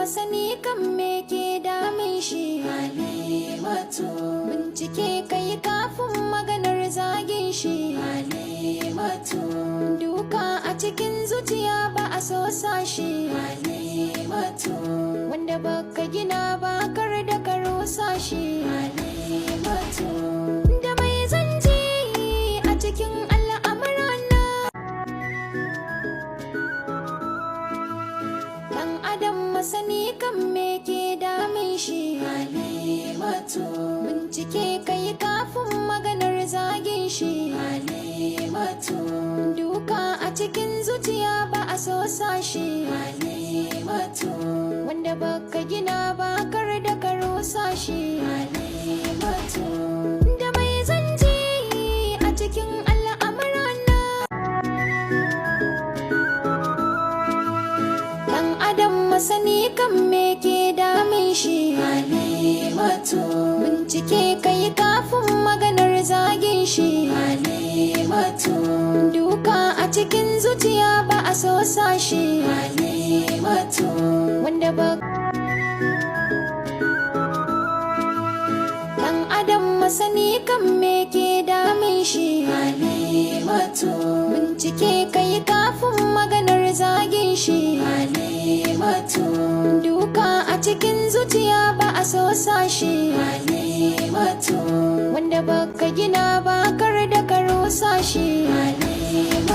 masani kan me ke damin shi. Halimatu, Bincike kai kafin maganar zagin shi. Halimatu, Duka a cikin zuciya ba a so sa shi. Halimatu, Wanda baka gina ba kar da ka rusa shi. Halimatu, Da mai zance a cikin al'amurana. Dan adam masani kan me ke damin shi. Halimatu, Bincike kai kafin maganar zagin shi. Halimatu, Duka a cikin zuciya ba a so sa shi. Halimatu, Wanda baka gina ba kar da ka rusa shi. Halimatu, Da mai zance a cikin al'amurana. Dan adam masani kan me ke damin shi. Halimatu, Bincike kai kafin maganar zagin shi. Halimatu, Duka a cikin zuciya ba a so sa shi. Halimatu, Wanda ba Dan adam masani kan me ke damin shi. Halimatu, Bincike kai kafin maganar zagin shi. Halimatu, Duka a cikin zuciya ba a so sa shi. Halimatu, Wanda baka gina ba kar da ka rusa shi. Halimatu.